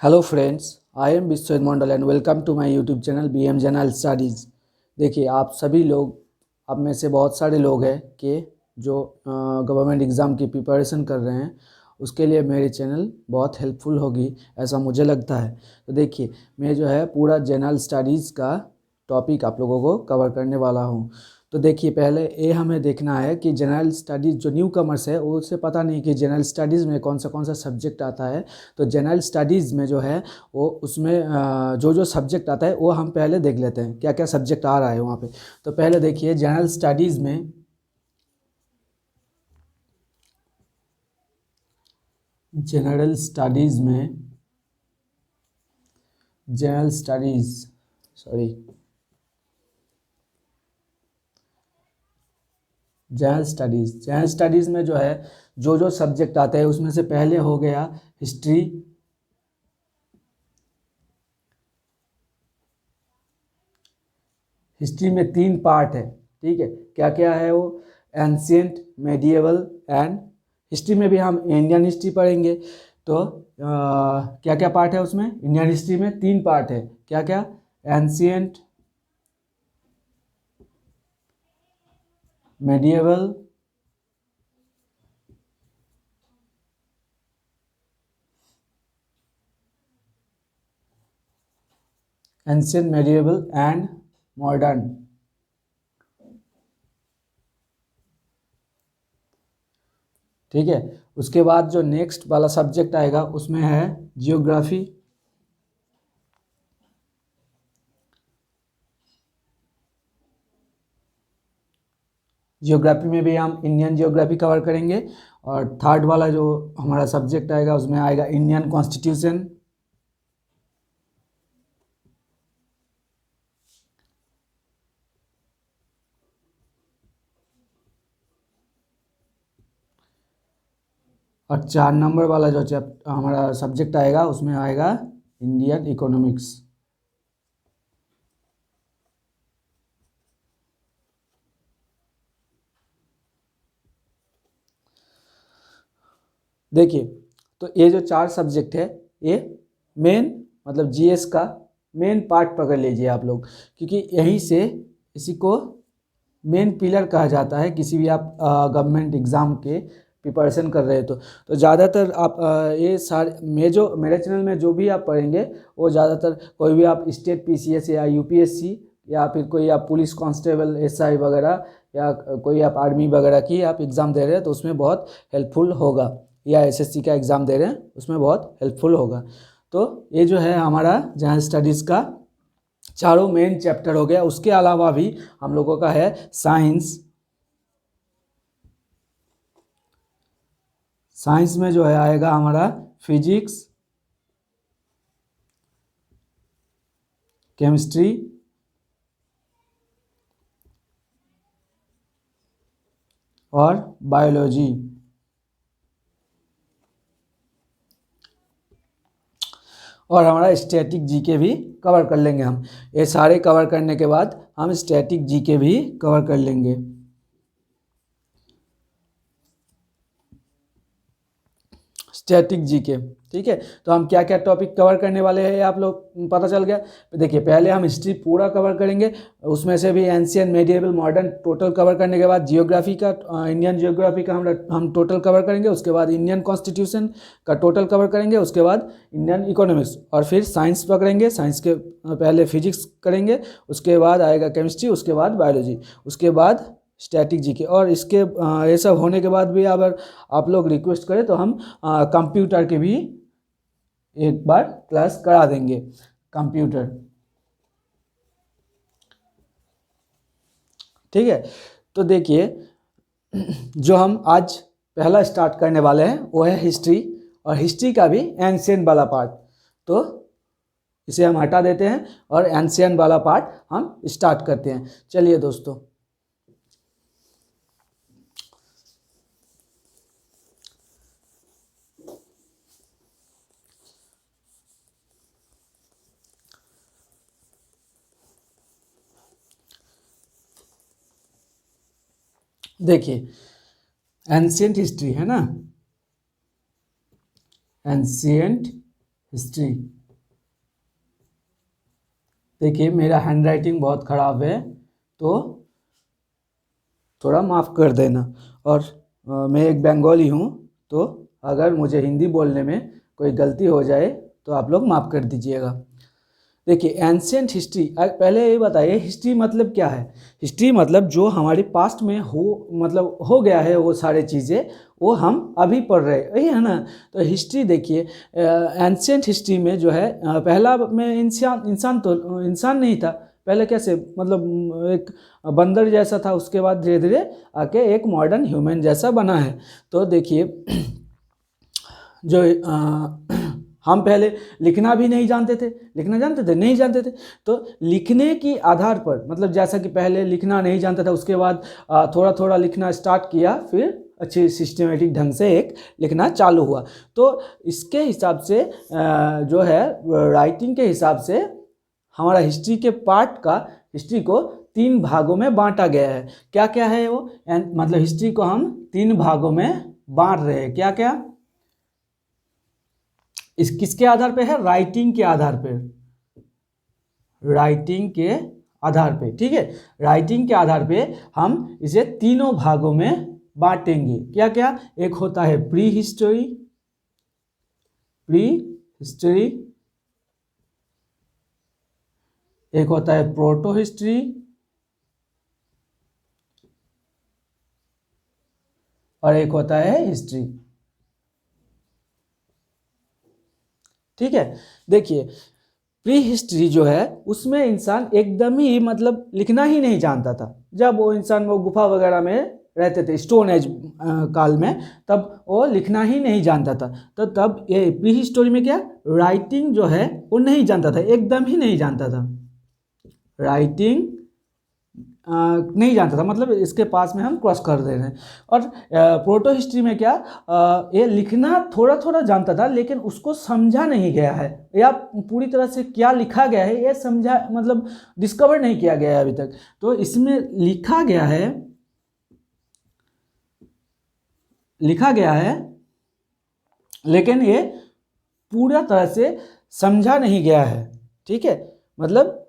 Hello friends, I am Vishwajit Mandal and welcome to my YouTube channel BM general studies. देखिए, आप सभी लोग, आप में से बहुत सारे लोग हैं कि जो गवर्नमेंट एग्ज़ाम की प्रिपरेशन कर रहे हैं, उसके लिए मेरी चैनल बहुत हेल्पफुल होगी, ऐसा मुझे लगता है। तो देखिए, मैं जो है पूरा जनरल स्टडीज़ का टॉपिक आप लोगों को कवर करने वाला हूँ। तो देखिए, पहले ये हमें देखना है कि जनरल स्टडीज़ जो न्यू कमर्स है उसे पता नहीं कि जनरल स्टडीज़ में कौन सा सब्जेक्ट आता है। तो जनरल स्टडीज़ में जो है वो उसमें जो जो सब्जेक्ट आता है वो हम पहले देख लेते हैं, क्या क्या सब्जेक्ट आ रहा है वहाँ पे। तो पहले देखिए, general studies sorry general studies में जो है जो जो सब्जेक्ट आते हैं उसमें से पहले हो गया हिस्ट्री। हिस्ट्री में 3 पार्ट है, ठीक है। क्या क्या है वो? एंशियंट, मेडिएवल एंड हिस्ट्री में भी हम इंडियन हिस्ट्री पढ़ेंगे। तो क्या क्या पार्ट है उसमें? इंडियन हिस्ट्री में 3 पार्ट है। क्या क्या? Ancient, medieval ancient, medieval and modern. ठीक है। उसके बाद जो नेक्स्ट वाला सब्जेक्ट आएगा उसमें है जियोग्राफी। जियोग्राफी में भी हम इंडियन जियोग्राफी कवर करेंगे। और थर्ड वाला जो हमारा सब्जेक्ट आएगा उसमें आएगा इंडियन कॉन्स्टिट्यूशन। और 4 नंबर वाला जो हमारा सब्जेक्ट आएगा उसमें आएगा इंडियन इकोनॉमिक्स। देखिए, तो ये जो 4 सब्जेक्ट है ये मेन, मतलब जीएस का मेन पार्ट पकड़ लीजिए आप लोग, क्योंकि यहीं से इसी को मेन पिलर कहा जाता है किसी भी आप गवर्नमेंट एग्ज़ाम के प्रिपरेशन कर रहे हो। तो ज़्यादातर आप ये सारे मेरे चैनल में जो भी आप पढ़ेंगे वो ज़्यादातर कोई भी आप स्टेट पीसीएस या यूपीएससी या फिर कोई आप पुलिस कांस्टेबल एसआई वगैरह या कोई आप आर्मी वगैरह की आप एग्ज़ाम दे रहे हैं तो उसमें बहुत हेल्पफुल होगा, या एसएससी का एग्ज़ाम दे रहे हैं उसमें बहुत हेल्पफुल होगा। तो ये जो है हमारा जनरल स्टडीज़ का चारों मेन चैप्टर हो गया। उसके अलावा भी हम लोगों का है साइंस। साइंस में जो है आएगा हमारा फिजिक्स, केमिस्ट्री और बायोलॉजी। और हमारा स्टैटिक जीके भी कवर कर लेंगे हम। ये सारे कवर करने के बाद हम स्टैटिक जीके भी कवर कर लेंगे। स्टैटिक जीके, ठीक है। तो हम क्या क्या टॉपिक कवर करने वाले हैं आप लोग पता चल गया। देखिए, पहले हम हिस्ट्री पूरा कवर करेंगे, उसमें से भी ancient, medieval, modern total cover करने के बाद जियोग्राफी का इंडियन जियोग्राफी का हम टोटल कवर करेंगे। उसके बाद इंडियन कॉन्स्टिट्यूशन का टोटल कवर करेंगे। उसके बाद इंडियन इकोनॉमिक्स और फिर साइंस पकड़ेंगे। साइंस के पहले फिजिक्स करेंगे, उसके बाद आएगा केमिस्ट्री, उसके बाद बायोलॉजी, उसके बाद स्टैटिक जीके। और इसके ये सब होने के बाद भी अगर आप लोग रिक्वेस्ट करें तो हम कंप्यूटर के भी एक बार क्लास करा देंगे, कंप्यूटर। ठीक है। तो देखिए, जो हम आज पहला स्टार्ट करने वाले हैं वो है हिस्ट्री, और हिस्ट्री का भी एंशियंट वाला पार्ट। तो इसे हम हटा देते हैं और एंशियंट वाला पार्ट हम स्टार्ट करते हैं। चलिए दोस्तों, देखिए एंशियंट हिस्ट्री है ना, एंशियंट हिस्ट्री। देखिए मेरा हैंड राइटिंग बहुत ख़राब है तो थोड़ा माफ़ कर देना। और मैं एक बंगाली हूँ तो अगर मुझे हिंदी बोलने में कोई गलती हो जाए तो आप लोग माफ़ कर दीजिएगा। देखिए एंशियंट हिस्ट्री, पहले ये बताइए हिस्ट्री मतलब क्या है। हिस्ट्री मतलब जो हमारे पास्ट में हो गया है वो सारे चीज़ें वो हम अभी पढ़ रहे हैं, यही है ना। तो हिस्ट्री देखिए एंशियंट हिस्ट्री में जो है पहला में इंसान नहीं था। पहले कैसे मतलब एक बंदर जैसा था, उसके बाद धीरे धीरे आके एक मॉडर्न ह्यूमन जैसा बना है। तो देखिए जो हम पहले लिखना भी नहीं जानते थे, लिखना जानते थे नहीं जानते थे। तो लिखने की आधार पर मतलब जैसा कि पहले लिखना नहीं जानता था, उसके बाद थोड़ा थोड़ा लिखना स्टार्ट किया, फिर अच्छी सिस्टमेटिक ढंग से एक लिखना चालू हुआ। तो इसके हिसाब से जो है राइटिंग के हिसाब से हमारा हिस्ट्री के पार्ट का हिस्ट्री को 3 भागों में बांटा गया है। क्या क्या है वो, मतलब हिस्ट्री को हम 3 भागों में बांट रहे हैं। क्या क्या, इस किसके आधार पे है, राइटिंग के आधार पे, राइटिंग के आधार पे, ठीक है। राइटिंग के आधार पे हम इसे 3 भागों में बांटेंगे। क्या क्या, एक होता है प्री हिस्टोरी, एक होता है प्रोटो हिस्ट्री और एक होता है हिस्ट्री, ठीक है। देखिए प्री हिस्ट्री जो है उसमें इंसान एकदम ही मतलब लिखना ही नहीं जानता था। जब वो इंसान वो गुफा वगैरह में रहते थे स्टोन एज काल में, तब वो लिखना ही नहीं जानता था। तो तब ये प्री हिस्टोरी में क्या, राइटिंग जो है वो नहीं जानता था, एकदम ही नहीं जानता था, राइटिंग नहीं जानता था, मतलब इसके पास में हम क्रॉस कर दे रहे हैं। और प्रोटो हिस्ट्री में क्या, ये लिखना थोड़ा थोड़ा जानता था लेकिन उसको समझा नहीं गया है, या पूरी तरह से क्या लिखा गया है ये समझा मतलब डिस्कवर नहीं किया गया है अभी तक। तो इसमें लिखा गया है लेकिन ये पूरा तरह से समझा नहीं गया है, ठीक है। मतलब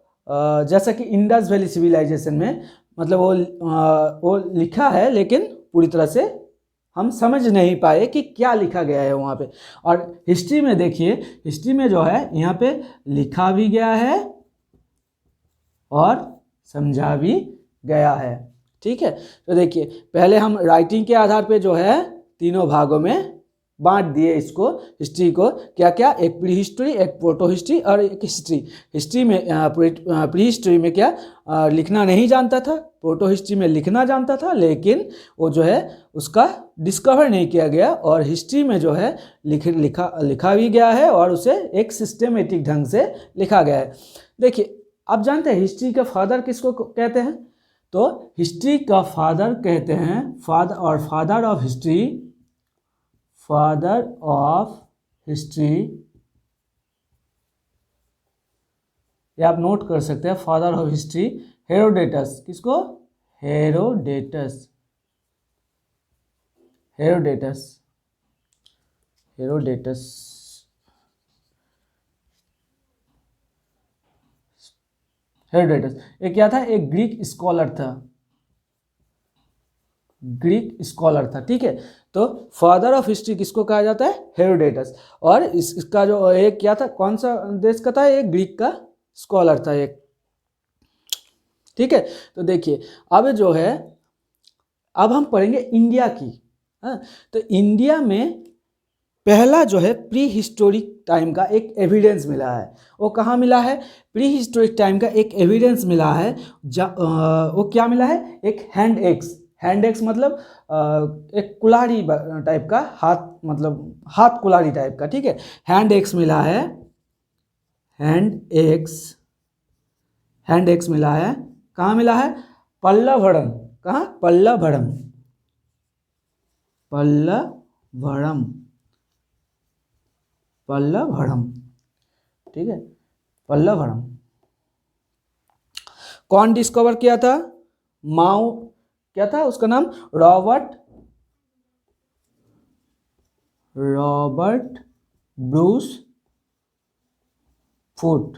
जैसा कि इंडस वैली सिविलाइजेशन में मतलब वो लिखा है लेकिन पूरी तरह से हम समझ नहीं पाए कि क्या लिखा गया है वहाँ पे। और हिस्ट्री में देखिए, हिस्ट्री में जो है यहाँ पे लिखा भी गया है और समझा भी गया है, ठीक है। तो देखिए पहले हम राइटिंग के आधार पे जो है 3 भागों में बांट दिए इसको, हिस्ट्री को। क्या क्या, एक प्री हिस्ट्री, एक प्रोटो हिस्ट्री और एक हिस्ट्री। हिस्ट्री में प्री हिस्ट्री में क्या लिखना नहीं जानता था, प्रोटो हिस्ट्री में लिखना जानता था लेकिन वो जो है उसका डिस्कवर नहीं किया गया। और हिस्ट्री में जो है लिखा भी गया है और उसे एक सिस्टमेटिक ढंग से लिखा गया है। देखिए आप जानते हैं हिस्ट्री का फादर किसको कहते हैं, तो हिस्ट्री का फादर कहते हैं फादर ऑफ हिस्ट्री, ये आप नोट कर सकते हैं, फादर ऑफ हिस्ट्री हेरोडेटस। किसको, हेरोडेटस ये क्या था, एक ग्रीक स्कॉलर था, ठीक है। तो फादर ऑफ हिस्ट्री किसको कहा जाता है, हेरोडेटस। और इसका जो एक क्या था, कौन सा देश का था, एक ग्रीक का स्कॉलर था एक, ठीक है। तो देखिए अब जो है अब हम पढ़ेंगे इंडिया की। हाँ, तो इंडिया में पहला जो है प्री हिस्टोरिक टाइम का एक एविडेंस मिला है। वो कहाँ मिला है, प्री हिस्टोरिक टाइम का एक एविडेंस मिला है। वो क्या मिला है, एक हैंड एक्स मतलब एक कुल्हाड़ी टाइप का, हाथ कुल्हाड़ी टाइप का, ठीक है। हैंड एक्स मिला है, हैंड एक्स मिला है। कहाँ मिला है, पल्लवरम। कहाँ, पल्लवरम, ठीक है, पल्लवरम। कौन डिस्कवर किया था, क्या था उसका नाम, Robert Bruce Foote,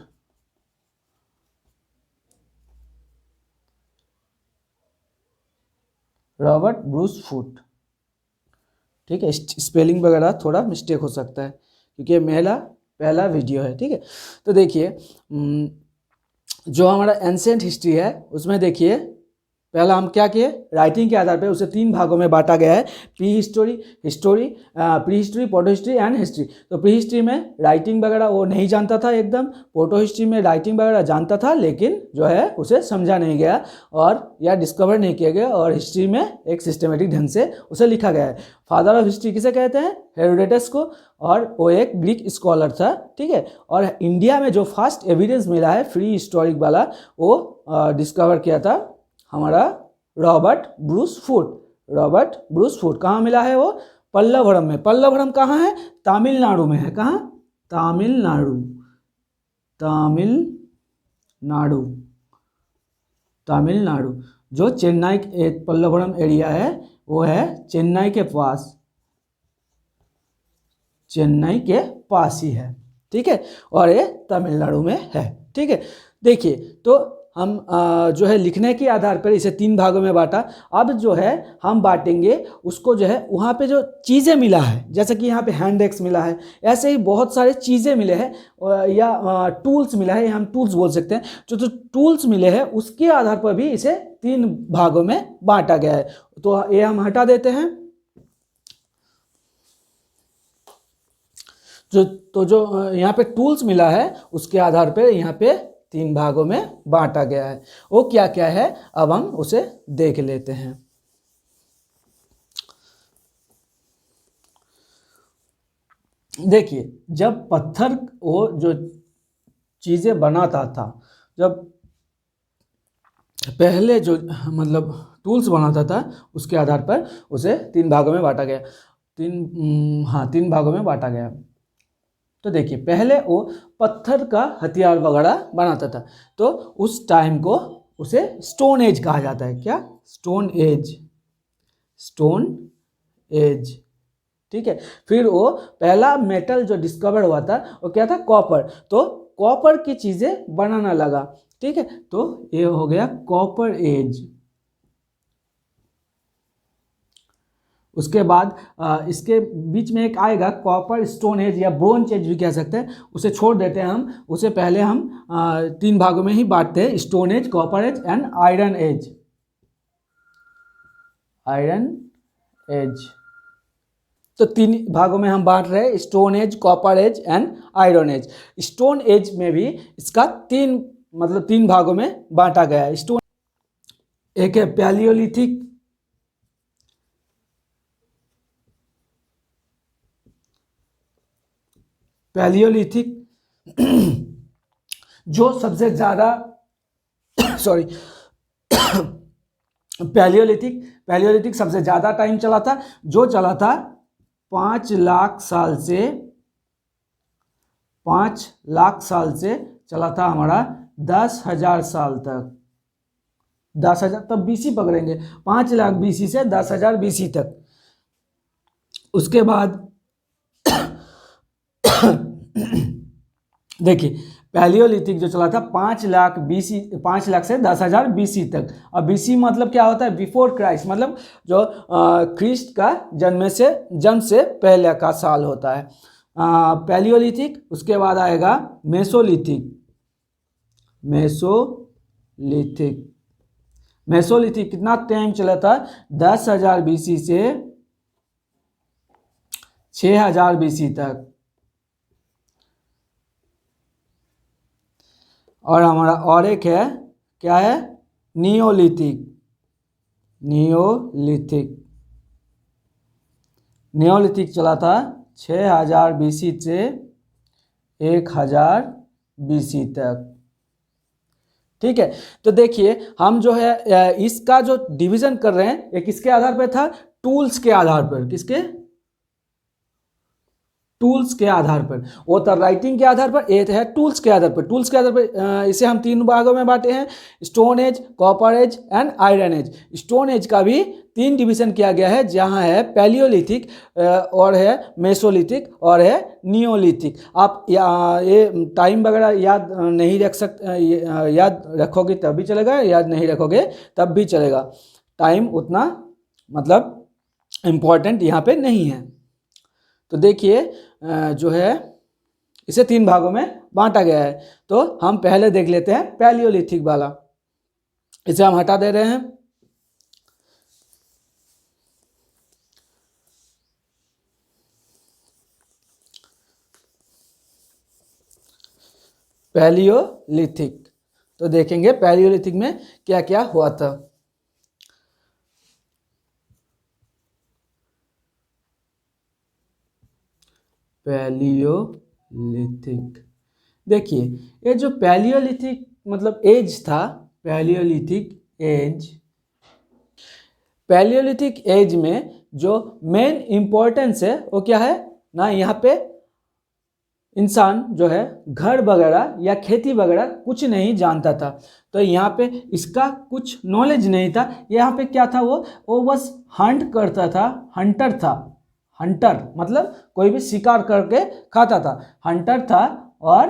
Robert Bruce Foote. ठीक है, स्पेलिंग वगैरह थोड़ा मिस्टेक हो सकता है क्योंकि ये मेरा पहला वीडियो है। ठीक है, तो देखिए जो हमारा एंशिएंट हिस्ट्री है उसमें देखिए पहला हम क्या किए, राइटिंग के आधार पर उसे 3 भागों में बांटा गया है, pre history, pre history, proto history and history. तो प्री हिस्ट्री में राइटिंग वगैरह वो नहीं जानता था एकदम, प्रोटो हिस्ट्री में राइटिंग वगैरह जानता था लेकिन जो है उसे समझा नहीं गया और या डिस्कवर नहीं किया गया, और हिस्ट्री में एक सिस्टमेटिक ढंग से उसे लिखा गया है। फादर ऑफ हिस्ट्री किसे कहते हैं, हेरोडोटस को, और वो एक ग्रीक स्कॉलर था। ठीक है, और इंडिया में जो फर्स्ट एविडेंस मिला है फ्री हिस्टोरिक वाला वो डिस्कवर किया था हमारा Robert Bruce Foote. Robert Bruce Foote कहाँ मिला है, वो पल्लवरम में। पल्लवरम कहाँ है, तमिलनाडु में है। कहाँ, तमिलनाडु, तमिलनाडु, तमिलनाडु। जो चेन्नई पल्लवरम एरिया है वो है चेन्नई के पास, चेन्नई के पास ही है। ठीक है, और ये तमिलनाडु में है। ठीक है, देखिए तो हम जो है लिखने के आधार पर इसे 3 भागों में बांटा। अब जो है हम बांटेंगे उसको, जो है वहाँ पे जो चीज़ें मिला है, जैसे कि यहाँ पे हैंड एक्स मिला है, ऐसे ही बहुत सारे चीज़ें मिले हैं या टूल्स मिला है, हम टूल्स बोल सकते हैं। जो टूल्स मिले हैं उसके आधार पर भी इसे 3 भागों में बांटा गया है। तो ये हम हटा देते हैं। जो यहाँ पे टूल्स मिला है उसके आधार पर यहाँ पे 3 भागों में बांटा गया है। वो क्या क्या है अब हम उसे देख लेते हैं। देखिए जब पत्थर वो जो चीज़ें बनाता था, जब पहले जो मतलब टूल्स बनाता था उसके आधार पर उसे 3 भागों में बांटा गया। 3 भागों में बांटा गया। तो देखिए पहले वो पत्थर का हथियार वगैरह बनाता था, तो उस टाइम को उसे स्टोन एज कहा जाता है। क्या, स्टोन एज, स्टोन एज। ठीक है, फिर वो पहला मेटल जो डिस्कवर हुआ था वो क्या था, कॉपर। तो कॉपर की चीज़ें बनाना लगा। ठीक है, तो ये हो गया कॉपर एज। उसके बाद इसके बीच में एक आएगा कॉपर स्टोन एज या ब्रोंज एज भी कह सकते हैं, उसे छोड़ देते हैं हम। उसे पहले हम 3 भागों में ही बांटते हैं, stone age, copper age and iron age. Iron age, तो 3 भागों में हम बांट रहे हैं, stone age, copper age and iron age. Stone age में भी इसका 3 भागों में बांटा गया है। स्टोन एक है पैलियोलिथिक, पैलियोलिथिक जो सबसे ज़्यादा पैलियोलिथिक सबसे ज़्यादा टाइम चला था, जो चला था 5 लाख साल से, 5 लाख साल से चला था हमारा 10,000 साल तक। 10,000 तब बीसी पकड़ेंगे, 5 लाख बीसी से 10,000 बीसी तक। उसके बाद देखिए पैलियोलिथिक जो चला था 5 लाख बीसी, 5 लाख से 10,000 बीसी तक। अब बीसी मतलब क्या होता है, बिफोर क्राइस्ट, मतलब जो क्रिस्ट का जन्म से पहले का साल होता है पैलियोलिथिक। उसके बाद आएगा मेसोलिथिक। मेसोलिथिक कितना टाइम चला था, 10,000 बीसी से 6,000 बीसी तक। और हमारा और एक है, क्या है, नियोलिथिक। नियोलिथिक चला था 6,000 बीसी से 1,000 बीसी तक। ठीक है, तो देखिए हम जो है इसका जो डिवीजन कर रहे हैं, ये किसके आधार पर था, टूल्स के आधार पर। किसके, टूल्स के आधार पर, वो था राइटिंग के आधार पर, ये है टूल्स के आधार पर। टूल्स के आधार पर इसे हम तीन भागों में बांटे हैं, stone age, copper age and iron age. Stone age का भी तीन डिवीजन किया गया है, जहाँ है पैलियोलिथिक और है मेसोलिथिक और है नियोलिथिक। आप ये टाइम वगैरह याद नहीं रख याद रखोगे तब भी चलेगा, याद नहीं रखोगे तब भी चलेगा, टाइम उतना मतलब इम्पोर्टेंट यहाँ पे नहीं है। तो देखिए जो है इसे तीन भागों में बांटा गया है। तो हम पहले देख लेते हैं पैलियोलिथिक वाला, इसे हम हटा दे रहे हैं। पैलियोलिथिक, तो देखेंगे पैलियोलिथिक में क्या क्या हुआ था। पैलियोलिथिक, देखिए ये जो पैलियोलिथिक मतलब एज था, पैलियोलिथिक एज, पैलियोलिथिक एज में जो मेन इंपॉर्टेंस है वो क्या है ना, यहाँ पे इंसान जो है घर वगैरह या खेती वगैरह कुछ नहीं जानता था, तो यहाँ पे इसका कुछ नॉलेज नहीं था। यहाँ पे क्या था, वो बस हंट करता था, हंटर था। हंटर मतलब कोई भी शिकार करके खाता था, हंटर था। और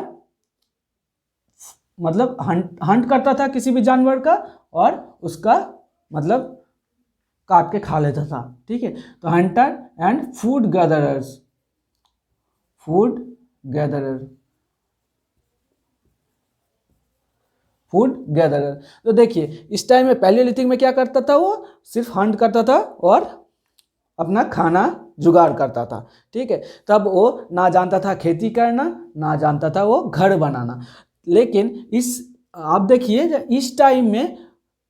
मतलब हंट करता था किसी भी जानवर का और उसका मतलब काट के खा लेता था। ठीक है, तो Hunter and food gatherers, food gatherer, food gatherer. तो देखिए इस टाइम में पैलियोलिथिक में क्या करता था, वो सिर्फ हंट करता था और अपना खाना जुगाड़ करता था। ठीक है, तब वो ना जानता था खेती करना, ना जानता था वो घर बनाना। लेकिन इस आप देखिए इस टाइम में,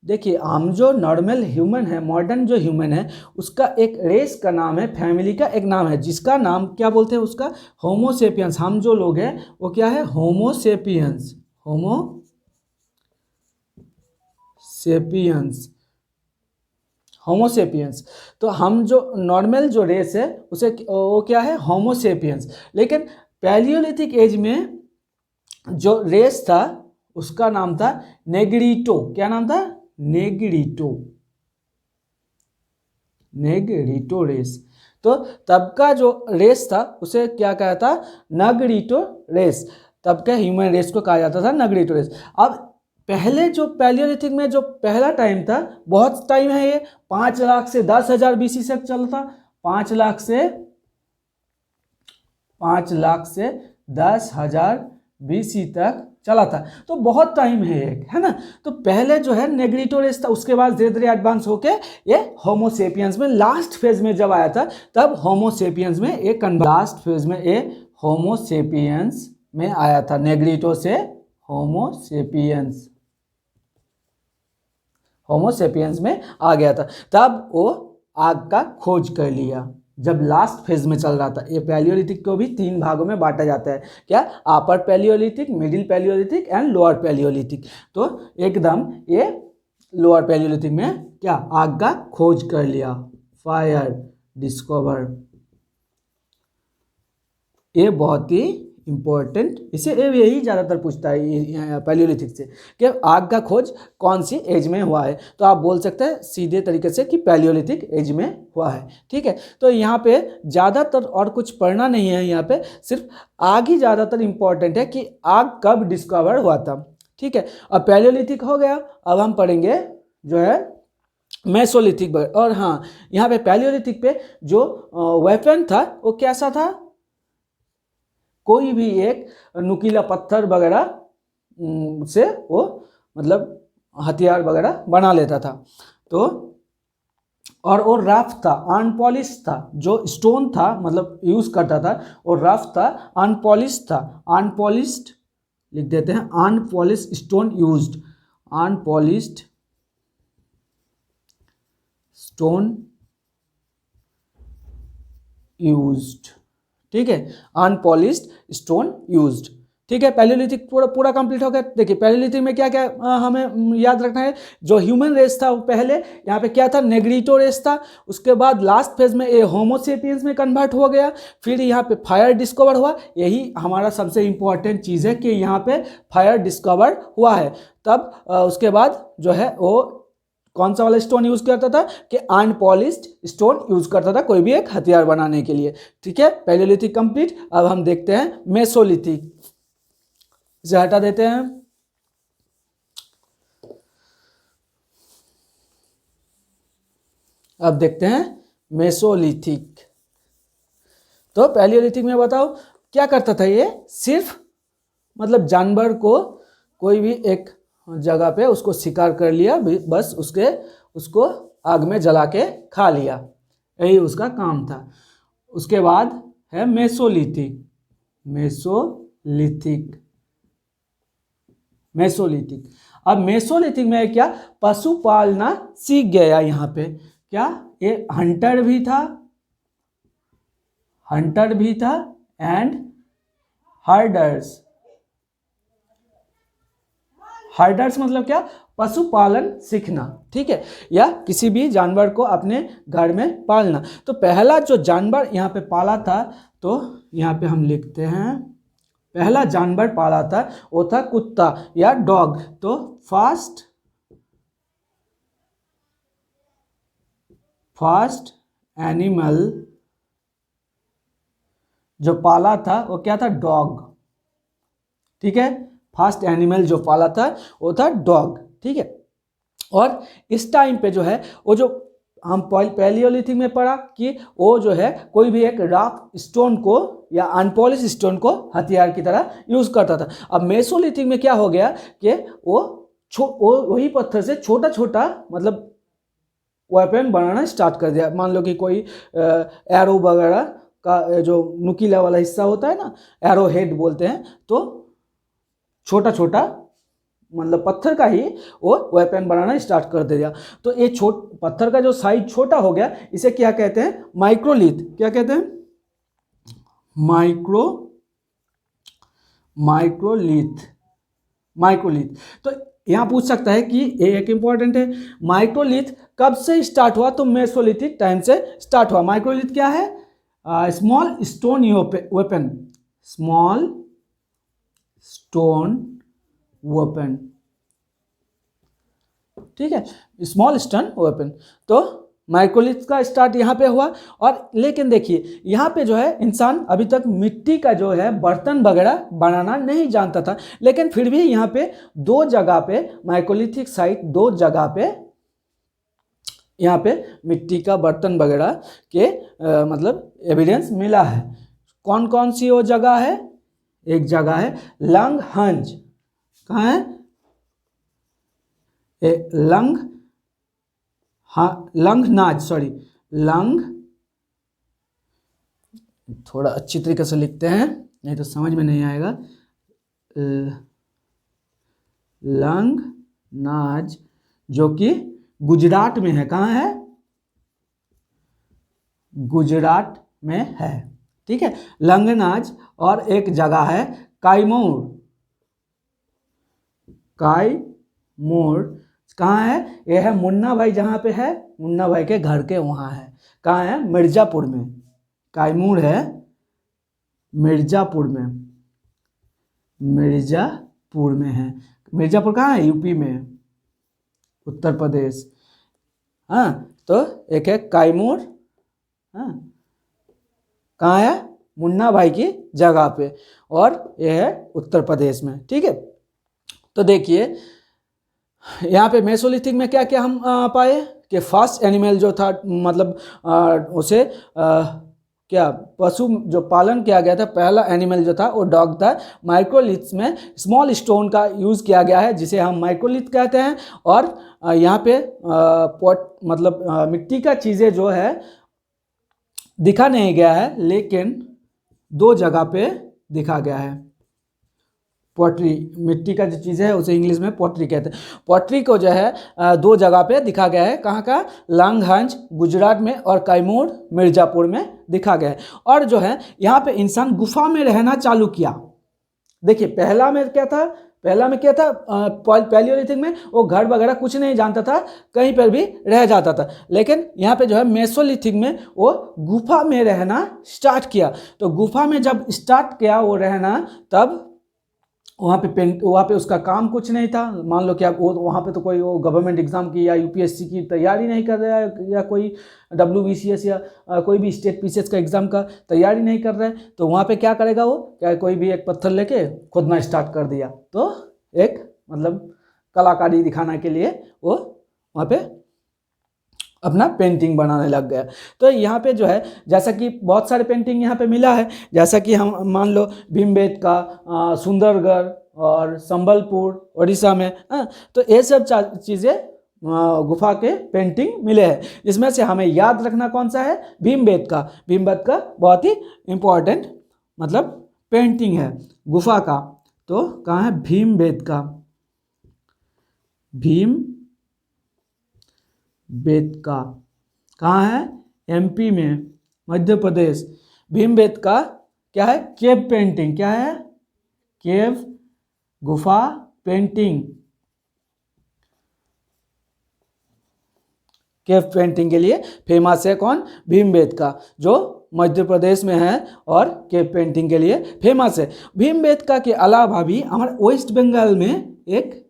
देखिए हम जो नॉर्मल ह्यूमन है, मॉडर्न जो ह्यूमन है, उसका एक रेस का नाम है, फैमिली का एक नाम है, जिसका नाम क्या बोलते हैं उसका, होमोसेपियंस। हम जो लोग हैं वो क्या है, होमोसेपियंस, होमोसेपियंस, होमोसेपियंस। तो हम जो नॉर्मल जो रेस है उसे वो क्या है, होमोसेपियंस। लेकिन पैलियोलिथिक एज में जो रेस था उसका नाम था नेग्रीटो। क्या नाम था, नेग्रीटो, नेग्रीटो रेस। तो तब का जो रेस था उसे क्या कहा था, नगरीटो रेस। तब का ह्यूमन रेस को कहा जाता था नगरीटो रेस। अब पहले जो पैलियोलिथिक में जो पहला टाइम था, बहुत टाइम है ये, 5 लाख से 10,000 बीसी तक चलता, 5 लाख से 10,000 बीसी तक चला था, तो बहुत टाइम है एक, है ना। तो पहले जो है नेग्रीटो रेस था, उसके बाद धीरे धीरे एडवांस होके ये होमोसेपियंस में लास्ट फेज में जब आया था, तब होमोसेपियंस में एक लास्ट फेज में ये होमोसेपियंस में आया था, नेग्रीटो से होमोसेपियंस, होमोसेपियंस में आ गया था। तब वो आग का खोज कर लिया जब लास्ट फेज में चल रहा था। ये पैलियोलिथिक को भी तीन भागों में बांटा जाता है, क्या, अपर Palaeolithic, middle Palaeolithic and lower Palaeolithic. तो एकदम ये लोअर पैलियोलिथिक में क्या, आग का खोज कर लिया, फायर डिस्कवर। ये बहुत ही इंपॉर्टेंट, इसे यही ज़्यादातर पूछता है पैलियोलिथिक से कि आग का खोज कौन सी एज में हुआ है। तो आप बोल सकते हैं सीधे तरीके से कि पैलियोलिथिक एज में हुआ है। ठीक है, तो यहाँ पे ज़्यादातर और कुछ पढ़ना नहीं है, यहाँ पे सिर्फ आग ही ज़्यादातर इंपॉर्टेंट है कि आग कब डिस्कवर हुआ था। ठीक है, अब पैलियोलिथिक हो गया, अब हम पढ़ेंगे जो है मेसोलिथिक। और हाँ, यहाँ पे पैलियोलिथिक पे जो वेपन था वो कैसा था, कोई भी एक नुकीला पत्थर वगैरह से वो मतलब हथियार वगैरह बना लेता था। तो और वो रफ था, अनपॉलिश था, जो स्टोन था मतलब यूज करता था वो रफ था, अनपॉलिश था, अनपॉलिश्ड लिख देते हैं, unpolished stone used, unpolished stone used. ठीक है, अनपॉलिश्ड स्टोन यूज्ड। ठीक है, पैलियोलिथिक पूरा पूरा कंप्लीट हो गया। देखिए पैलियोलिथिक में क्या क्या हमें याद रखना है। जो ह्यूमन रेस था वो पहले यहाँ पे क्या था, नेग्रिटो रेस था। उसके बाद लास्ट फेज में ये होमोसेपियंस में कन्वर्ट हो गया। फिर यहाँ पे फायर डिस्कवर हुआ। यही हमारा सबसे इम्पोर्टेंट चीज़ है कि यहाँ पे फायर डिस्कवर हुआ है। तब उसके बाद जो है वो कौन सा वाला स्टोन यूज करता था कि अनपॉलिश्ड स्टोन यूज करता था कोई भी एक हथियार बनाने के लिए। ठीक है, पैलियोलिथिक कंप्लीट। अब हम देखते हैं मेसोलिथिक, इसे हटा देते हैं। अब देखते हैं मेसोलिथिक। तो पैलियोलिथिक में बताओ क्या करता था ये, सिर्फ मतलब जानवर को कोई भी एक जगह पे उसको शिकार कर लिया, बस उसको आग में जला के खा लिया, यही उसका काम था। उसके बाद है मेसोलिथिक। अब मेसोलिथिक में क्या, पशु पालना सीख गया। यहाँ पे क्या, ये हंटर भी था एंड हर्डर्स मतलब क्या, पशुपालन सीखना। ठीक है, या किसी भी जानवर को अपने घर में पालना। तो पहला जो जानवर यहाँ पे पाला था, तो यहाँ पे हम लिखते हैं पहला जानवर पाला था वो था कुत्ता या डॉग। तो फर्स्ट एनिमल जो पाला था वो क्या था, डॉग। ठीक है, फर्स्ट एनिमल जो पाला था वो था डॉग। ठीक है, और इस टाइम पे जो है वो जो हम पैलियोलिथिक में पढ़ा कि वो जो है कोई भी एक रफ स्टोन को या अनपॉलिश स्टोन को हथियार की तरह यूज करता था। अब मेसोलिथिक में क्या हो गया कि वो वही पत्थर से छोटा छोटा मतलब वेपन बनाना स्टार्ट कर दिया। मान लो कि कोई एरो वगैरह का जो नुकीला वाला हिस्सा होता है ना, एरो हेड बोलते हैं, तो छोटा छोटा मतलब पत्थर का ही वो वेपन बनाना स्टार्ट कर दिया। तो ये पत्थर का जो साइज छोटा हो गया, इसे क्या कहते हैं, माइक्रोलिथ। क्या कहते हैं, माइक्रोलिथ। तो यहाँ पूछ सकता है कि ये एक इंपॉर्टेंट है, माइक्रोलिथ कब से स्टार्ट हुआ, तो मेसोलिथिक टाइम से स्टार्ट हुआ। माइक्रोलिथ क्या है, small stone weapon, small stone weapon. ठीक है, स्मॉल स्टोन वेपन। तो माइक्रोलिथ का स्टार्ट यहाँ पे हुआ। और लेकिन देखिए यहाँ पे जो है इंसान अभी तक मिट्टी का जो है बर्तन वगैरह बनाना नहीं जानता था, लेकिन फिर भी यहाँ पे दो जगह पे माइक्रोलिथिक साइट, दो जगह पे यहाँ पे मिट्टी का बर्तन वगैरह के मतलब एविडेंस मिला है। कौन कौन सी वो जगह है, एक जगह है लंगहंज। कहाँ है, लंग, थोड़ा अच्छी तरीके से लिखते हैं नहीं तो समझ में नहीं आएगा। लंगनाज जो कि गुजरात में है। कहाँ है, गुजरात में है। ठीक है, लंगनाज। और एक जगह है कायमूर। कहाँ है, यह है मुन्ना भाई जहाँ पे है, मुन्ना भाई के घर के वहाँ है। कहाँ है, मिर्जापुर में। कायमूर है मिर्जापुर में है। मिर्जापुर कहाँ है, यूपी में, उत्तर प्रदेश। हाँ, तो एक है कायमूर, हाँ कहाँ है, मुन्ना भाई की जगह पे, और यह है उत्तर प्रदेश में। ठीक है, तो देखिए यहाँ पे मेसोलिथिक में क्या क्या हम पाए कि फर्स्ट एनिमल जो था मतलब उसे क्या पशु जो पालन किया गया था, पहला एनिमल जो था वो डॉग था। माइक्रोलिथ्स में स्मॉल स्टोन का यूज़ किया गया है जिसे हम माइक्रोलिथ कहते हैं। और यहाँ पे मतलब मिट्टी का चीज़ें जो है दिखा नहीं गया है, लेकिन दो जगह पे दिखा गया है। पॉटरी, मिट्टी का जो चीज़ है उसे इंग्लिश में पॉटरी कहते हैं। पॉटरी को जो है दो जगह पे दिखा गया है। कहाँ का, लंगहंज गुजरात में और कैमूर मिर्ज़ापुर में दिखा गया है। और जो है यहाँ पे इंसान गुफा में रहना चालू किया। देखिए पहला में क्या था, पैलियोलिथिक में वो घर वगैरह कुछ नहीं जानता था, कहीं पर भी रह जाता था। लेकिन यहाँ पे जो है मेसोलिथिक में वो गुफा में रहना स्टार्ट किया। तो गुफा में जब स्टार्ट किया वो रहना, तब वहाँ पे उसका काम कुछ नहीं था। मान लो कि आप वो वहाँ पे तो कोई वो गवर्नमेंट एग्जाम की या यूपीएससी की तैयारी नहीं कर रहा है, या कोई WBCS या कोई भी स्टेट पीसीएस का एग्जाम का तैयारी नहीं कर रहा है, तो वहाँ पे क्या करेगा वो, क्या कोई भी एक पत्थर लेके खोदना स्टार्ट कर दिया, तो एक मतलब कलाकारी दिखाने के लिए वो वहाँ पे अपना पेंटिंग बनाने लग गया। तो यहाँ पे जो है, जैसा कि बहुत सारे पेंटिंग यहाँ पे मिला है, जैसा कि हम मान लो भीमबेटका, सुंदरगढ़ और संबलपुर उड़ीसा में, तो ये सब चीज़ें गुफा के पेंटिंग मिले हैं। इसमें से हमें याद रखना कौन सा है, भीमबेटका। भीमबेटका बहुत ही इम्पोर्टेंट मतलब पेंटिंग है गुफा का। तो कहाँ है भीमबेटका, भीमबेटका कहाँ है, MP में, मध्य प्रदेश। भीमबेटका क्या है, केव पेंटिंग, क्या है, केव गुफा पेंटिंग। केव पेंटिंग के लिए फेमस है कौन, भीमबेटका, जो मध्य प्रदेश में है और केव पेंटिंग के लिए फेमस है। भीमबेटका के अलावा भी हमारे वेस्ट बंगाल में एक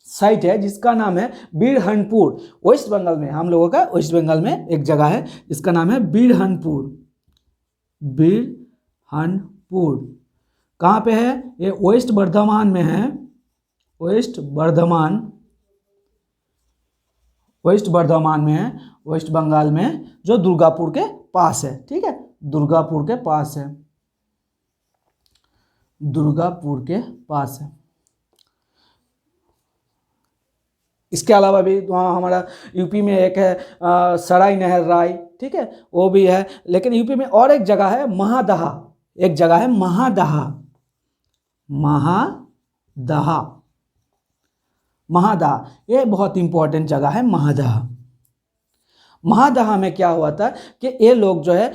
साइट है जिसका नाम है बीरहनपुर। वेस्ट बंगाल में, हम लोगों का वेस्ट बंगाल में एक जगह है जिसका नाम है बीरहनपुर। बीरहनपुर कहाँ पे है, ये वेस्ट बर्धमान में है, वेस्ट बर्धमान में है, वेस्ट बंगाल में, जो दुर्गापुर के पास है। ठीक है, दुर्गापुर के पास है, दुर्गापुर के पास है। इसके अलावा भी वहाँ हमारा यूपी में एक है सराय नहर राय, ठीक है, वो भी है। लेकिन यूपी में और एक जगह है महादहा, एक जगह है महादहा, महादहा, ये बहुत इंपॉर्टेंट जगह है महादहा। महादहा में क्या हुआ था कि ये लोग जो है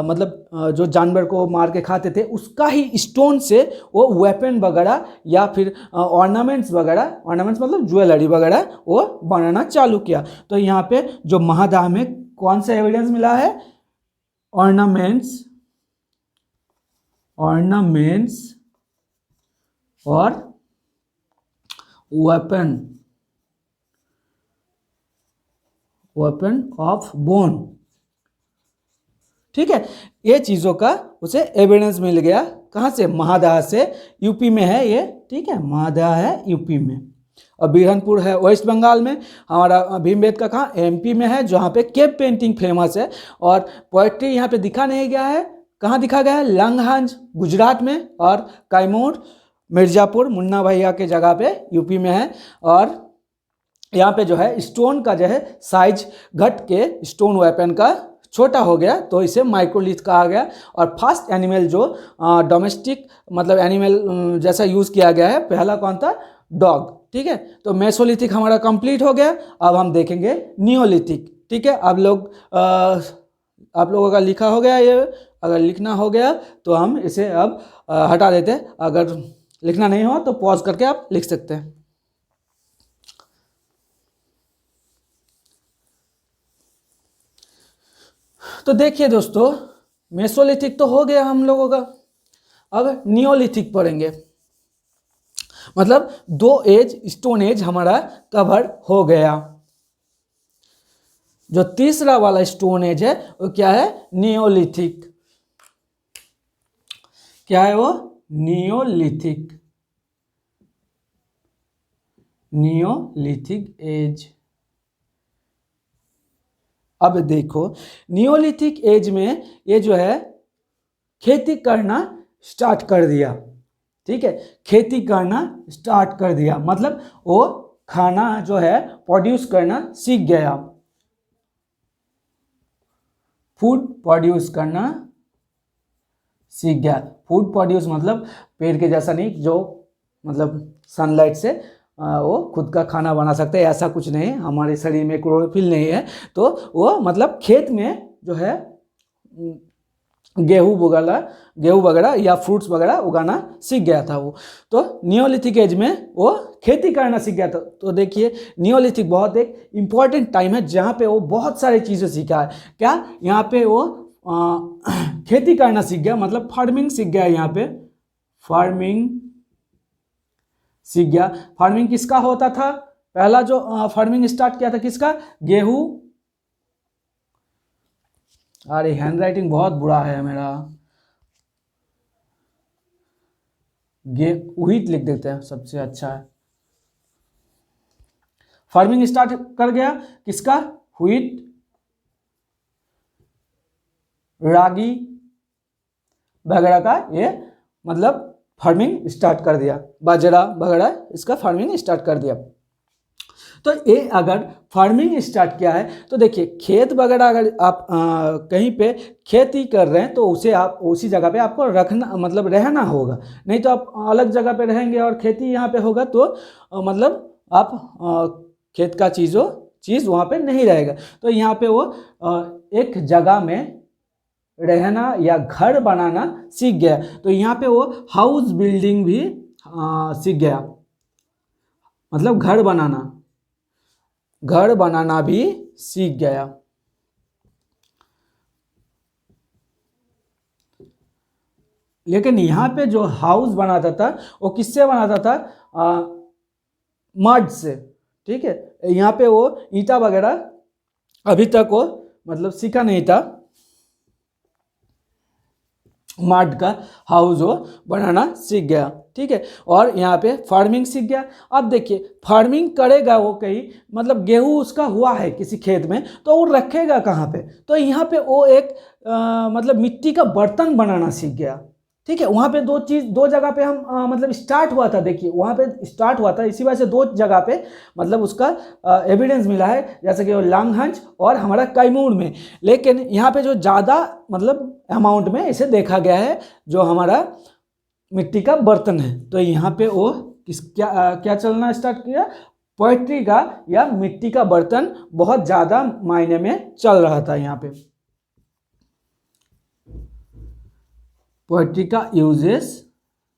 मतलब जो जानवर को मार के खाते थे, उसका ही स्टोन से वो वेपन वगैरह या फिर ऑर्नामेंट्स वगैरह, ऑर्नामेंट्स मतलब ज्वेलरी वगैरह, वो बनाना चालू किया। तो यहाँ पे जो महादहा में कौन सा एविडेंस मिला है, ऑर्नामेंट्स और वेपन ऑफ बोन। ठीक है, ये चीज़ों का उसे एविडेंस मिल गया, कहाँ से, महादहा से। यूपी में है ये, ठीक है, महादहा है यूपी में, और बीरहनपुर है वेस्ट बंगाल में। हमारा भीमबेटका कहाँ, MP में है, जहाँ पे केव पेंटिंग फेमस है। और पोएट्री यहाँ पे दिखा नहीं गया है, कहाँ दिखा गया है, लंगहंज गुजरात में, और कैमूर मिर्ज़ापुर मुन्ना भैया के जगह पे यूपी में है। और यहाँ पे जो है स्टोन का जो है साइज घट के स्टोन वेपन का छोटा हो गया, तो इसे माइक्रोलिथ कहा गया। और फर्स्ट एनिमल जो डोमेस्टिक मतलब एनिमल जैसा यूज़ किया गया है, पहला कौन था, डॉग। ठीक है, तो मेसोलिथिक हमारा कंप्लीट हो गया। अब हम देखेंगे नियोलिथिक। ठीक है, आप लोगों का लिखा हो गया ये, अगर लिखना हो गया तो हम इसे अब हटा देते हैं, अगर लिखना नहीं हो तो पॉज करके आप लिख सकते हैं। तो देखिए दोस्तों, मेसोलिथिक तो हो गया हम लोगों का, अब नियोलिथिक पढ़ेंगे। मतलब 2 एज, स्टोन एज हमारा कवर हो गया। जो तीसरा वाला स्टोन एज है वो क्या है, नियोलिथिक। क्या है वो, नियोलिथिक, नियोलिथिक एज। अब देखो, नियोलिथिक एज में ये जो है खेती करना स्टार्ट कर दिया। ठीक है, खेती करना स्टार्ट कर दिया, मतलब वो खाना जो है प्रोड्यूस करना सीख गया, फूड प्रोड्यूस करना सीख गया। फूड प्रोड्यूस मतलब पेड़ के जैसा नहीं, जो मतलब सनलाइट से वो खुद का खाना बना सकते हैं, ऐसा कुछ नहीं, हमारे शरीर में क्लोरोफिल नहीं है। तो वो मतलब खेत में जो है गेहूँ वगैरह या फ्रूट्स वगैरह उगाना सीख गया था वो। तो नियोलिथिक एज में वो खेती करना सीख गया था। तो देखिए नियोलिथिक बहुत एक इम्पॉर्टेंट टाइम है जहाँ पे वो बहुत सारी चीज़ें सीखा है। क्या यहाँ पे वो खेती करना सीख गया, मतलब फार्मिंग सीख गया। यहाँ पे फार्मिंग सीख गया। फार्मिंग किसका होता था? पहला जो फार्मिंग स्टार्ट किया था किसका? गेहूँ। अरे हैंडराइटिंग बहुत बुरा है मेरा, व्हीट लिख देते हैं, सबसे अच्छा है। फार्मिंग स्टार्ट कर गया किसका? व्हीट, रागी वगैरह का ये मतलब फार्मिंग स्टार्ट कर दिया, बाजरा वगैरह इसका फार्मिंग स्टार्ट कर दिया। तो ये अगर फार्मिंग स्टार्ट किया है तो देखिए खेत वगैरह अगर आप कहीं पे खेती कर रहे हैं तो उसे आप उसी जगह पे आपको रखना मतलब रहना होगा, नहीं तो आप अलग जगह पे रहेंगे और खेती यहाँ पे होगा तो मतलब आप खेत का चीज़ वहाँ पे नहीं रहेगा। तो यहाँ पे वो एक जगह में रहना या घर बनाना सीख गया। तो यहाँ पे वो हाउस बिल्डिंग भी सीख गया, मतलब घर बनाना भी सीख गया। लेकिन यहाँ पे जो हाउस बनाता था वो किससे बनाता था? मड से, ठीक है। यहाँ पे वो ईंटा वगैरह अभी तक वो मतलब सीखा नहीं था, मड का हाउस वो बनाना सीख गया, ठीक है। और यहाँ पे फार्मिंग सीख गया। अब देखिए फार्मिंग करेगा वो कहीं मतलब गेहूँ उसका हुआ है किसी खेत में तो वो रखेगा कहाँ पे? तो यहाँ पे वो एक मतलब मिट्टी का बर्तन बनाना सीख गया, ठीक है। वहाँ पे दो जगह पे हम मतलब स्टार्ट हुआ था, देखिए वहाँ पे स्टार्ट हुआ था, इसी वजह से दो जगह पे मतलब उसका एविडेंस मिला है, जैसे कि वो लांगहंज और हमारा कैमूर में। लेकिन यहाँ पे जो ज़्यादा मतलब अमाउंट में इसे देखा गया है जो हमारा मिट्टी का बर्तन है। तो यहाँ पे वो क्या चलना स्टार्ट किया? पोएट्री का या मिट्टी का बर्तन बहुत ज़्यादा मायने में चल रहा था यहाँ पे, पोएट्री का यूजेस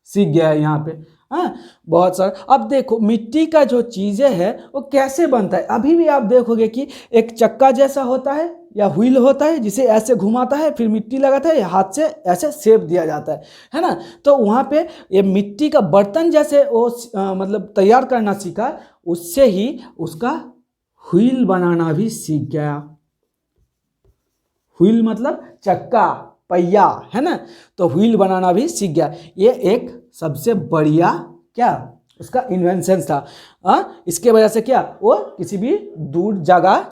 सीख गया है यहाँ पे। हाँ बहुत सारा। अब देखो मिट्टी का जो चीज़ें है वो कैसे बनता है। अभी भी आप देखोगे कि एक चक्का जैसा होता है या व्हील होता है जिसे ऐसे घुमाता है, फिर मिट्टी लगाता है, हाथ से ऐसे शेप दिया जाता है ना। तो वहाँ पे ये मिट्टी का बर्तन जैसे वो मतलब तैयार करना सीखा, उससे ही उसका व्हील बनाना भी सीख गया। व्हील मतलब चक्का, पहिया, है ना। तो व्हील बनाना भी सीख गया। ये एक सबसे बढ़िया क्या उसका इन्वेंशन था। इसके वजह से क्या वो किसी भी दूर जगह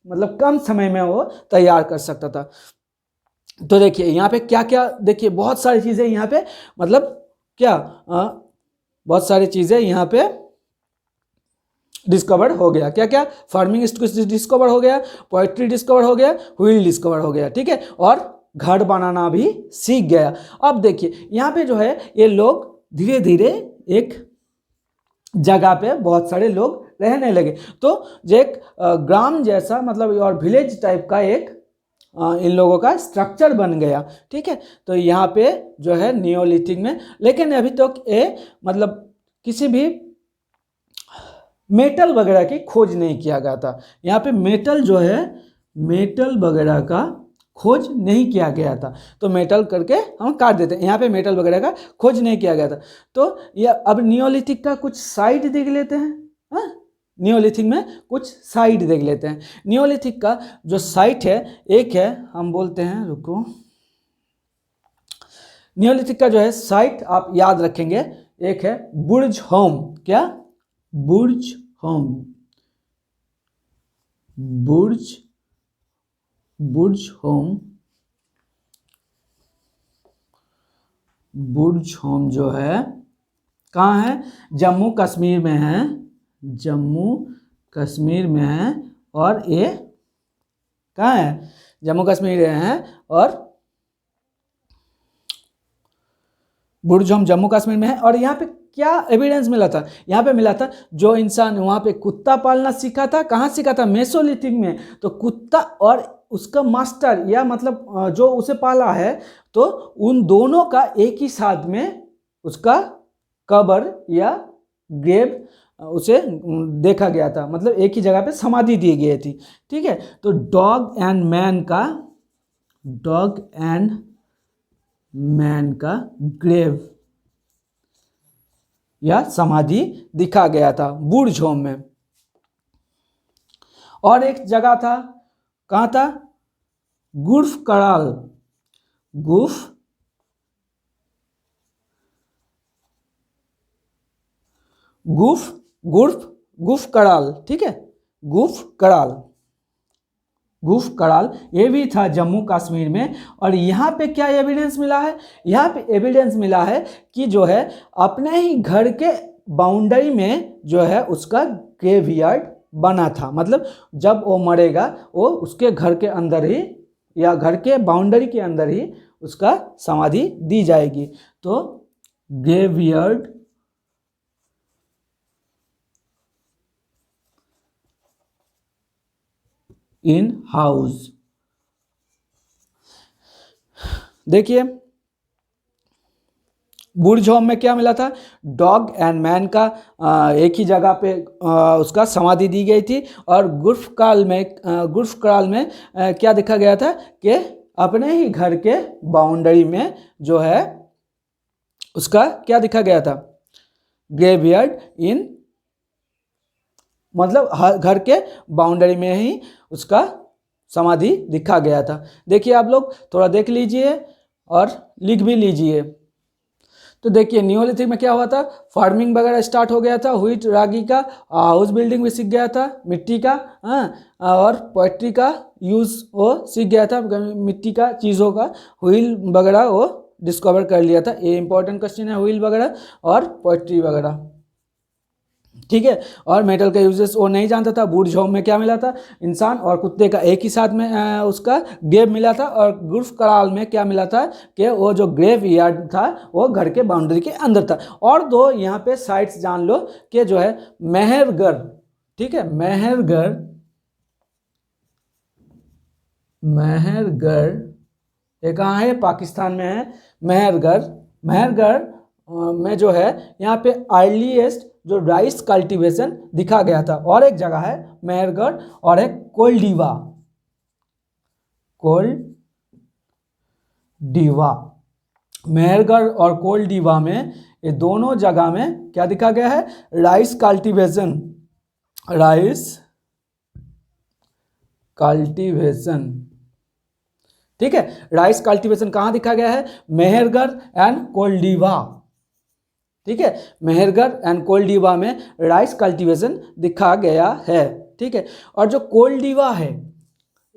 मतलब कम समय में वो तैयार कर सकता था। तो देखिए यहाँ पे क्या क्या, देखिए बहुत सारी चीज़ें यहाँ पे मतलब क्या बहुत सारी चीज़ें यहाँ पे डिस्कवर हो गया। क्या क्या? फार्मिंग डिस्कवर हो गया, पोएट्री डिस्कवर हो गया, व्हील डिस्कवर हो गया, ठीक है। और घर बनाना भी सीख गया। अब देखिए यहाँ पे जो है ये लोग धीरे धीरे एक जगह पे बहुत सारे लोग रहने लगे। तो जो एक ग्राम जैसा मतलब और विलेज टाइप का एक इन लोगों का स्ट्रक्चर बन गया, ठीक है। तो यहाँ पे जो है नियोलिथिक में, लेकिन अभी तक ये मतलब किसी भी मेटल वगैरह की खोज नहीं किया गया था। यहाँ पे मेटल जो है मेटल वगैरह का खोज नहीं किया गया था। तो मेटल करके हम काट देते हैं, यहाँ पे मेटल वगैरह का खोज नहीं किया गया था। तो ये अब नियोलिथिक का कुछ साइड देख लेते हैं। हाँ नियोलिथिक में कुछ साइट देख लेते हैं। नियोलिथिक का जो साइट है एक है, हम बोलते हैं, रुको, नियोलिथिक का जो है साइट आप याद रखेंगे, एक है बुर्ज होम। क्या? बुर्ज होम, बुर्ज होम, बुर्ज होम जो है कहाँ है? जम्मू कश्मीर में है, जम्मू कश्मीर में है। और ये कहाँ है? जम्मू कश्मीर में है। और बुर्ज होम जम्मू कश्मीर में है। और यहाँ पे क्या एविडेंस मिला था? यहाँ पे मिला था जो इंसान वहाँ पे कुत्ता पालना सीखा था, कहाँ सीखा था? मेसोलिथिक में। तो कुत्ता और उसका मास्टर या मतलब जो उसे पाला है, तो उन दोनों का एक ही साथ में उसका कब्र या ग्रेव उसे देखा गया था, मतलब एक ही जगह पे समाधि दी गई थी। ठीक है, तो डॉग एंड मैन का ग्रेव या समाधि दिखा गया था बुर्ज होम में। और एक जगह था, कहाँ था? गुल्फ कराल, गुल्फ कराल, ठीक है, गुल्फ कराल ये भी था जम्मू कश्मीर में। और यहाँ पे क्या एविडेंस मिला है? यहाँ पे एविडेंस मिला है कि जो है अपने ही घर के बाउंड्री में जो है उसका ग्रेवयार्ड बना था, मतलब जब वो मरेगा वो उसके घर के अंदर ही या घर के बाउंड्री के अंदर ही उसका समाधि दी जाएगी। तो ग्रेवयार्ड इन हाउस। देखिए बुर्ज होम में क्या मिला था? डॉग एंड मैन का एक ही जगह पे उसका समाधि दी गई थी। और गुल्फ कराल में क्या देखा गया था कि अपने ही घर के बाउंड्री में जो है उसका क्या दिखा गया था? ग्रेवयार्ड इन, मतलब घर के बाउंड्री में ही उसका समाधि दिखा गया था। देखिए आप लोग थोड़ा देख लीजिए और लिख भी लीजिए। तो देखिए नियोलिथिक में क्या हुआ था? फार्मिंग वगैरह स्टार्ट हो गया था, व्हीट रागी का, हाउस बिल्डिंग भी सीख गया था, मिट्टी का, और पोएट्री का यूज़ वो सीख गया था, मिट्टी का चीज़ों का, व्हील वगैरह वो डिस्कवर कर लिया था। ये इंपॉर्टेंट क्वेश्चन है, व्हील वगैरह और पोएट्री वगैरह। ठीक है, और मेटल का यूजेस वो नहीं जानता था। बुर्ज होम में क्या मिला था? इंसान और कुत्ते का एक ही साथ में उसका ग्रेव मिला था। और गुल्फ कराल में क्या मिला था कि वो जो ग्रेव यार्ड था वो घर के बाउंड्री के अंदर था। और दो यहाँ पे साइट्स जान लो कि जो है मेहरगढ़, ठीक है, मेहरगढ़ ये कहाँ है? पाकिस्तान में है मेहरगढ़ में जो है यहाँ पे अर्लीस्ट जो राइस कल्टीवेशन दिखा गया था। और एक जगह है मेहरगढ़ और एक कोलडीवा, मेहरगढ़ और कोलडीवा में, ये दोनों जगह में क्या दिखा गया है? राइस कल्टीवेशन, ठीक है। राइस कल्टीवेशन कहाँ दिखा गया है? मेहरगढ़ एंड कोलडीवा, ठीक है, मेहरगढ़ एंड कोलडीवा में राइस कल्टीवेशन दिखा गया है। ठीक है, और जो कोलडीवा है,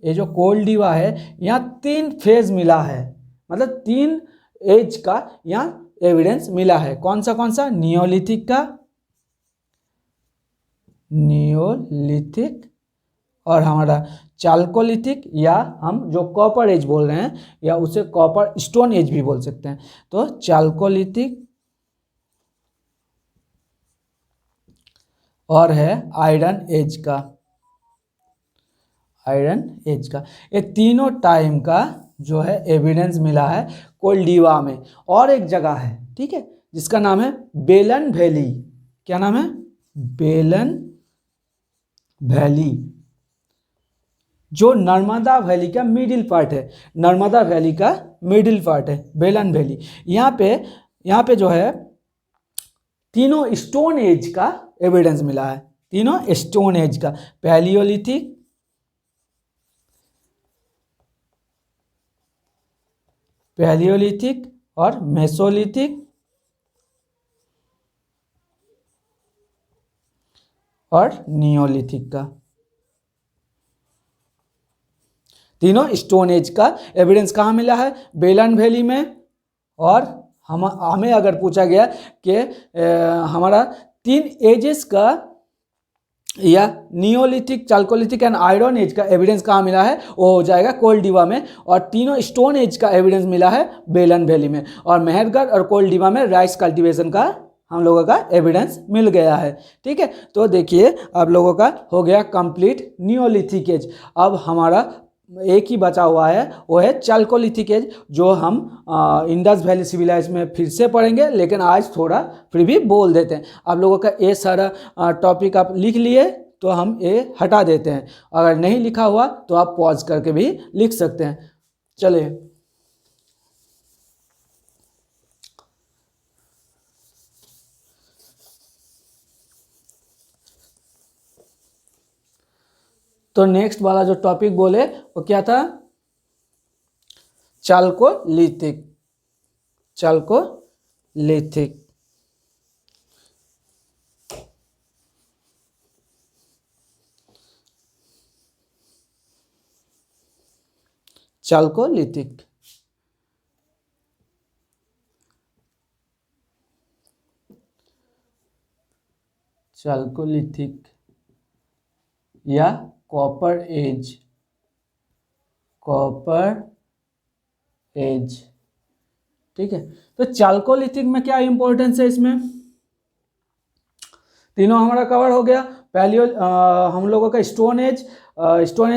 ये जो कोलडीवा है यहाँ 3 फेज मिला है, मतलब 3 एज का यहाँ एविडेंस मिला है। कौन सा? नियोलिथिक और हमारा चाल्कोलिथिक, या हम जो कॉपर एज बोल रहे हैं या उसे कॉपर स्टोन एज भी बोल सकते हैं। तो चाल्कोलिथिक और है आयरन एज का, ये तीनों टाइम का जो है एविडेंस मिला है कोलडीवा में। और एक जगह है, ठीक है, जिसका नाम है बेलन वैली। क्या नाम है? बेलन वैली, जो नर्मदा वैली का मिडिल पार्ट है, बेलन वैली। यहाँ पे जो है तीनों स्टोन एज का एविडेंस मिला है, तीनों स्टोन एज का, पैलियोलिथिक और मेसोलिथिक और नियोलिथिक का, तीनों स्टोन एज का एविडेंस कहाँ मिला है? बेलन वैली में। और हमें अगर पूछा गया कि हमारा 3 एजेस का या neolithic, chalcolithic and iron age का एविडेंस कहाँ मिला है, वो हो जाएगा कोलडीवा में। और तीनों स्टोन एज का एविडेंस मिला है बेलन वैली में। और मेहरगढ़ और कोलडीवा में राइस कल्टीवेशन का हम लोगों का एविडेंस मिल गया है। ठीक है, तो देखिए आप लोगों का हो गया कंप्लीट नियोलिथिक एज। अब हमारा एक ही बचा हुआ है, वो है चालकोलिथिक एज, जो हम इंडस वैली सिविलाइजेशन में फिर से पढ़ेंगे, लेकिन आज थोड़ा फिर भी बोल देते हैं। आप लोगों का ये सारा टॉपिक आप लिख लिए तो हम ये हटा देते हैं, अगर नहीं लिखा हुआ तो आप पॉज करके भी लिख सकते हैं। चलिए, तो नेक्स्ट वाला जो टॉपिक बोले वो क्या था? चालकोलिथिक। चालकोलिथिक चालकोलिथिक चालकोलिथिक या कॉपर एज। कॉपर एज, ठीक है। तो चालकोलिथिक में क्या इंपॉर्टेंस है? इसमें तीनों हमारा कवर हो गया। हम लोगों का स्टोन एज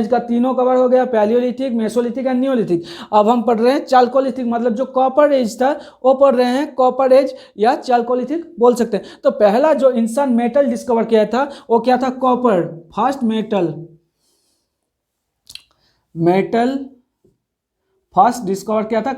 का तीनों कवर हो गया, पैलियोलिथिक, मेसोलिथिक एंड नियोलिथिक। अब हम पढ़ रहे हैं चालकोलिथिक, मतलब जो कॉपर एज था वो पढ़ रहे हैं, कॉपर एज या चालकोलिथिक बोल सकते हैं। तो पहला जो इंसान मेटल डिस्कवर किया था वो क्या था? Copper. First metal first discover किया था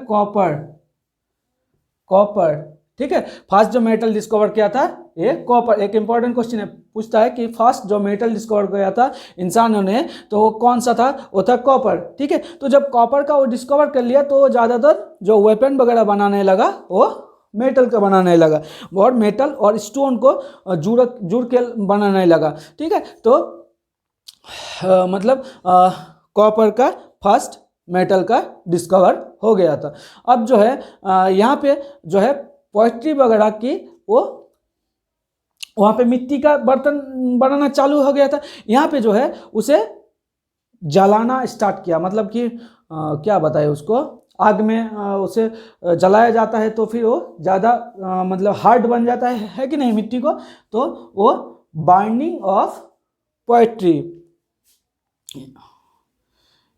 कॉपर, ठीक है। फर्स्ट जो मेटल डिस्कवर किया था ये कॉपर। एक इंपॉर्टेंट क्वेश्चन है, पूछता है कि फर्स्ट जो मेटल डिस्कवर किया था इंसानों ने तो वो कौन सा था? वो था कॉपर, ठीक है। तो जब कॉपर का वो डिस्कवर कर लिया तो ज़्यादातर जो वेपन वगैरह बनाने लगा वो मेटल का बनाने लगा, और मेटल और स्टोन को जुड़ के बनाने लगा, ठीक है। तो मतलब कॉपर का फर्स्ट मेटल का डिस्कवर हो गया था। अब जो है यहाँ पे जो है पोएट्री वगैरह की वो वहाँ पे मिट्टी का बर्तन बनाना चालू हो गया था। यहाँ पे जो है उसे जलाना स्टार्ट किया, मतलब कि क्या बताए उसको, आग में उसे जलाया जाता है तो फिर वो ज़्यादा मतलब हार्ड बन जाता है कि नहीं मिट्टी को, तो वो बर्निंग ऑफ पोएट्री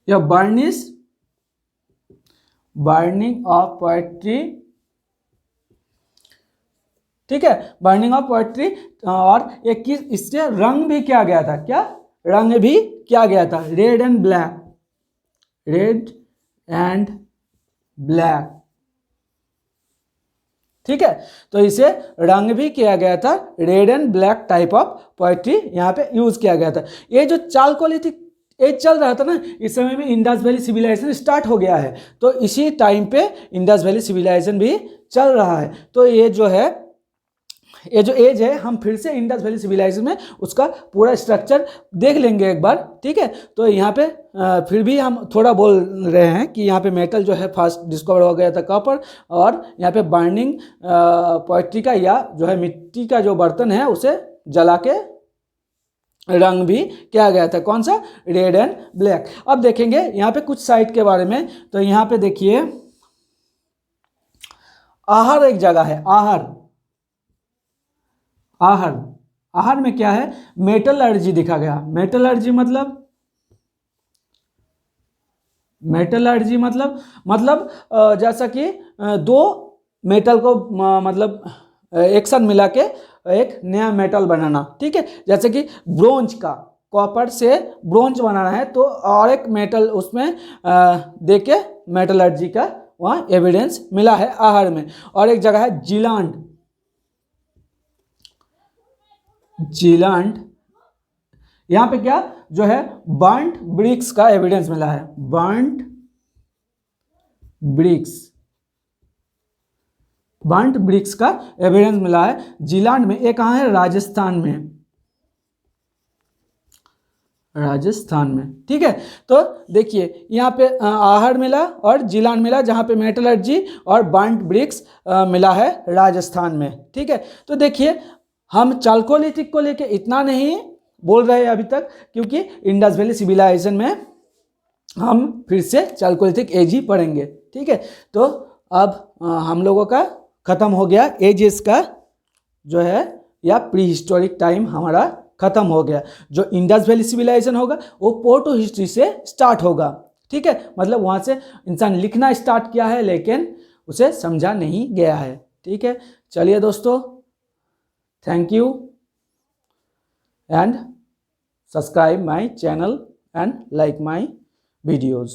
या बर्निंग ऑफ पोएट्री, ठीक है, बर्निंग ऑफ पोएट्री। और एक इससे रंग भी किया गया था, क्या रंग भी किया गया था? रेड एंड ब्लैक, ठीक है। तो इसे रंग भी किया गया था, red and black type of poetry यहाँ पे यूज किया गया था। ये जो चालकोलिथिक एज चल रहा था ना, इस समय में इंडस वैली सिविलाइजेशन स्टार्ट हो गया है, तो इसी टाइम पे इंडस वैली सिविलाइजेशन भी चल रहा है। तो ये जो एज है, हम फिर से इंडस वैली सिविलाइजेशन में उसका पूरा स्ट्रक्चर देख लेंगे एक बार, ठीक है। तो यहाँ पे फिर भी हम थोड़ा बोल रहे हैं कि यहाँ पे मेटल जो है फर्स्ट डिस्कवर हो गया था कॉपर, और यहाँ पे बर्निंग पोएट्री का या जो है मिट्टी का जो बर्तन है उसे जला के रंग भी किया गया था, कौन सा? Red and black. अब देखेंगे यहाँ पे कुछ साइट के बारे में। तो यहाँ पे देखिए आहर एक जगह है, आहर में क्या है? मेटलर्जी दिखा गया। मेटलर्जी मतलब जैसा कि दो मेटल को मतलब एक साथ मिला के एक नया मेटल बनाना, ठीक है। जैसे कि ब्रोंज का, कॉपर से ब्रोंज बनाना है तो और एक मेटल उसमें दे के मेटलर्जी का वहाँ एविडेंस मिला है आहर में। और एक जगह है जीलांड, यहाँ पे क्या जो है बर्न्ट ब्रिक्स का एविडेंस मिला है, बर्न्ट ब्रिक्स का एविडेंस मिला है जीलांड में। ये कहाँ है? राजस्थान में, ठीक है। तो देखिए यहाँ पे आहर मिला और जीलांड मिला, जहाँ पे मेटलर्जी और बर्न्ट ब्रिक्स मिला है राजस्थान में, ठीक है। तो देखिए हम चालकोलिथिक को लेके इतना नहीं बोल रहे हैं अभी तक, क्योंकि इंडस वैली सिविलाइजेशन में हम फिर से चालकोलिथिक एज ही पढ़ेंगे, ठीक है। तो अब हम लोगों का ख़त्म हो गया एजेस का जो है, या प्री हिस्टोरिक टाइम हमारा ख़त्म हो गया। जो इंडस वैली सिविलाइजेशन होगा वो पोर्टो हिस्ट्री से स्टार्ट होगा, ठीक है, मतलब वहाँ से इंसान लिखना स्टार्ट किया है लेकिन उसे समझा नहीं गया है। ठीक है, चलिए दोस्तों, thank you and subscribe my channel and like my videos।